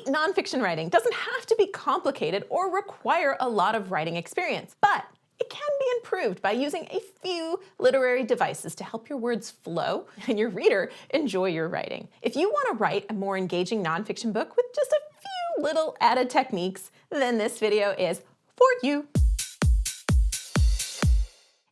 Great nonfiction writing doesn't have to be complicated or require a lot of writing experience, but it can be improved by using a few literary devices to help your words flow and your reader enjoy your writing. If you want to write a more engaging nonfiction book with just a few little added techniques, then this video is for you.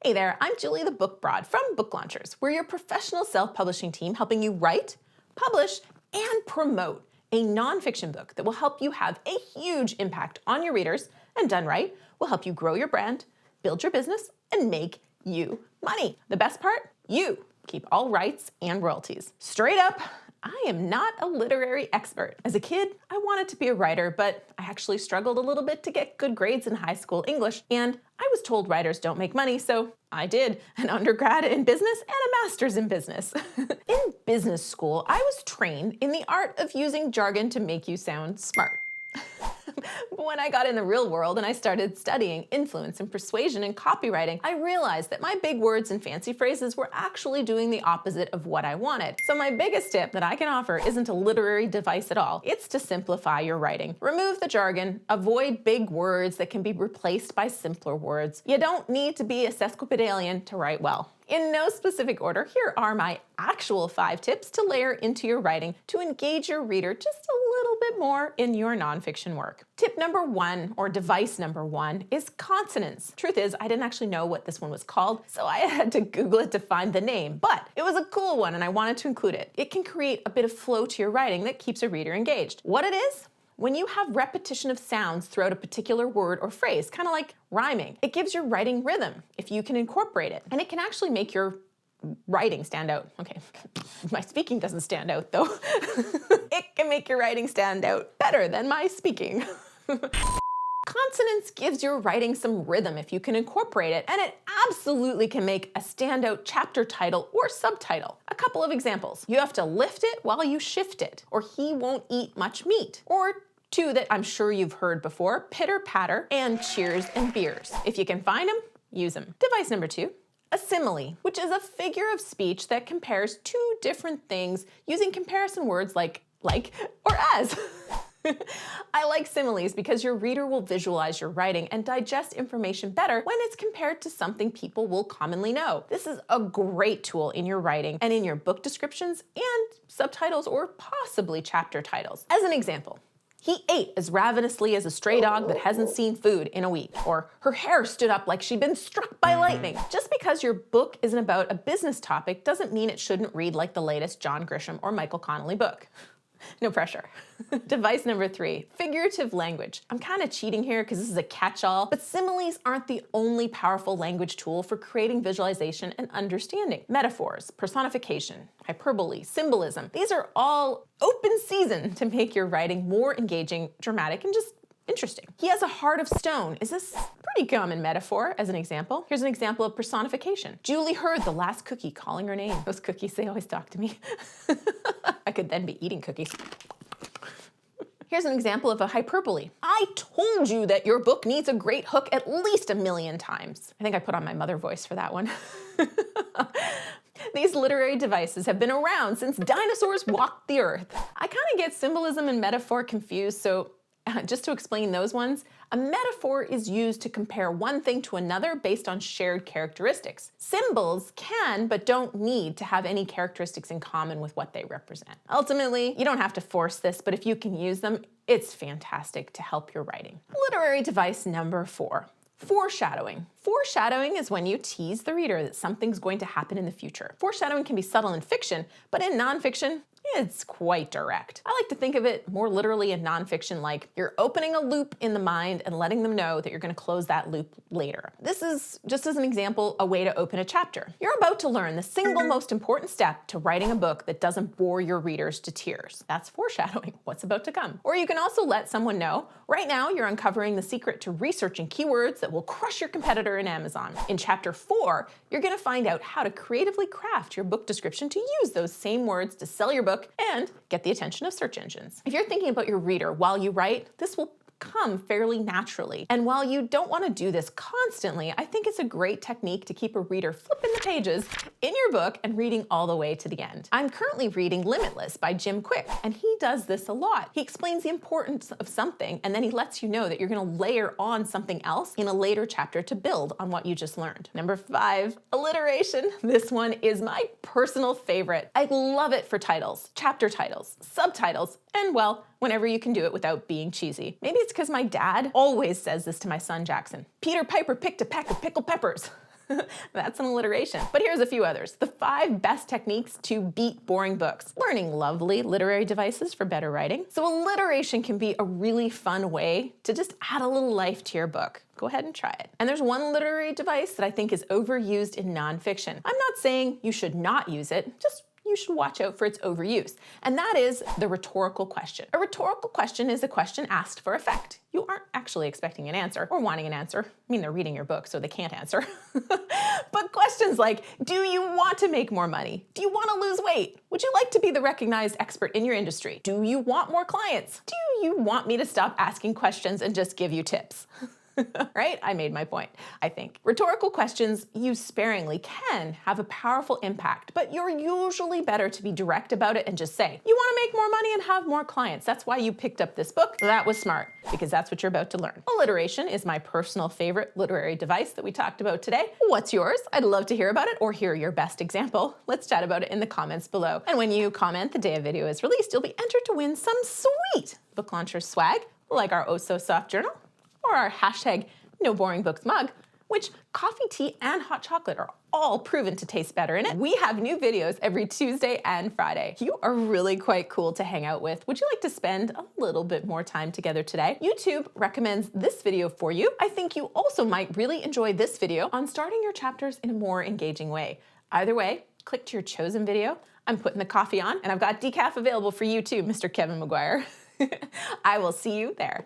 Hey there, I'm Julie the Book Broad from Book Launchers. We're your professional self-publishing team helping you write, publish, and promote a nonfiction book that will help you have a huge impact on your readers, and done right, will help you grow your brand, build your business, and make you money. The best part? You keep all rights and royalties. Straight up, I am not a literary expert. As a kid, I wanted to be a writer, but I actually struggled a little bit to get good grades in high school English, and I was told writers don't make money, so I did an undergrad in business and a master's in business. In business school, I was trained in the art of using jargon to make you sound smart. But when I got in the real world and I started studying influence and persuasion and copywriting, I realized that my big words and fancy phrases were actually doing the opposite of what I wanted. So my biggest tip that I can offer isn't a literary device at all. It's to simplify your writing. Remove the jargon, avoid big words that can be replaced by simpler words. You don't need to be a sesquipedalian to write well. In no specific order, here are my actual 5 tips to layer into your writing to engage your reader just a little bit more in your nonfiction work. Tip number 1, or device number 1, is Consonance. Truth is, I didn't actually know what this one was called, so I had to Google it to find the name, but it was a cool one and I wanted to include it. It can create a bit of flow to your writing that keeps a reader engaged. What it is? When you have repetition of sounds throughout a particular word or phrase, kind of like rhyming, it gives your writing rhythm if you can incorporate it. And it can actually make your writing stand out. Okay, my speaking doesn't stand out though. It can make your writing stand out better than my speaking. Consonance gives your writing some rhythm if you can incorporate it, and it absolutely can make a standout chapter title or subtitle. A couple of examples. You have to lift it while you shift it, or he won't eat much meat, or 2 that I'm sure you've heard before, pitter patter and cheers and beers. If you can find them, use them. Device number 2, a simile, which is a figure of speech that compares 2 different things using comparison words like or as. I like similes because your reader will visualize your writing and digest information better when it's compared to something people will commonly know. This is a great tool in your writing and in your book descriptions and subtitles or possibly chapter titles. As an example, he ate as ravenously as a stray dog that hasn't seen food in a week. Or her hair stood up like she'd been struck by lightning. Just because your book isn't about a business topic doesn't mean it shouldn't read like the latest John Grisham or Michael Connelly book. No pressure. Device number 3, figurative language. I'm kind of cheating here because this is a catch-all, but similes aren't the only powerful language tool for creating visualization and understanding. Metaphors, personification, hyperbole, symbolism, these are all open season to make your writing more engaging, dramatic, and just interesting. He has a heart of stone. Is this pretty common metaphor as an example? Here's an example of personification. Julie heard the last cookie calling her name. Those cookies, they always talk to me. I could then be eating cookies. Here's an example of a hyperbole. I told you that your book needs a great hook at least 1,000,000 times. I think I put on my mother voice for that one. These literary devices have been around since dinosaurs walked the earth. I kind of get symbolism and metaphor confused, so just to explain those ones, a metaphor is used to compare one thing to another based on shared characteristics. Symbols can, but don't need to have any characteristics in common with what they represent. Ultimately, you don't have to force this, but if you can use them, it's fantastic to help your writing. Literary device number 4. Foreshadowing. Foreshadowing is when you tease the reader that something's going to happen in the future. Foreshadowing can be subtle in fiction, but in nonfiction, it's quite direct. I like to think of it more literally in nonfiction like you're opening a loop in the mind and letting them know that you're going to close that loop later. This is, just as an example, a way to open a chapter. You're about to learn the single most important step to writing a book that doesn't bore your readers to tears. That's foreshadowing what's about to come. Or you can also let someone know, right now you're uncovering the secret to researching keywords that will crush your competitor in Amazon. In chapter 4, you're going to find out how to creatively craft your book description to use those same words to sell your book and get the attention of search engines. If you're thinking about your reader while you write, this will come fairly naturally. And while you don't want to do this constantly, I think it's a great technique to keep a reader flipping the pages in your book and reading all the way to the end. I'm currently reading Limitless by Jim Quick, and he does this a lot. He explains the importance of something, and then he lets you know that you're going to layer on something else in a later chapter to build on what you just learned. Number 5, alliteration. This one is my personal favorite. I love it for titles, chapter titles, subtitles, and well, whenever you can do it without being cheesy. Maybe it's because my dad always says this to my son Jackson. Peter Piper picked a peck of pickled peppers. That's an alliteration. But here's a few others. The 5 best techniques to beat boring books. Learning lovely literary devices for better writing. So alliteration can be a really fun way to just add a little life to your book. Go ahead and try it. And there's one literary device that I think is overused in nonfiction. I'm not saying you should not use it, just you should watch out for its overuse. And that is the rhetorical question. A rhetorical question is a question asked for effect. You aren't actually expecting an answer or wanting an answer. I mean, they're reading your book, so they can't answer. But questions like, do you want to make more money? Do you want to lose weight? Would you like to be the recognized expert in your industry? Do you want more clients? Do you want me to stop asking questions and just give you tips? Right? I made my point, I think. Rhetorical questions used sparingly can have a powerful impact, but you're usually better to be direct about it and just say, you want to make more money and have more clients. That's why you picked up this book. That was smart, because that's what you're about to learn. Alliteration is my personal favorite literary device that we talked about today. What's yours? I'd love to hear about it or hear your best example. Let's chat about it in the comments below. And when you comment the day a video is released, you'll be entered to win some sweet book launcher swag, like our Oh So Soft journal, or our hashtag No Boring Books mug, which coffee, tea, and hot chocolate are all proven to taste better in it. We have new videos every Tuesday and Friday. You are really quite cool to hang out with. Would you like to spend a little bit more time together today? YouTube recommends this video for you. I think you also might really enjoy this video on starting your chapters in a more engaging way. Either way, click to your chosen video. I'm putting the coffee on, and I've got decaf available for you too, Mr. Kevin McGuire. I will see you there.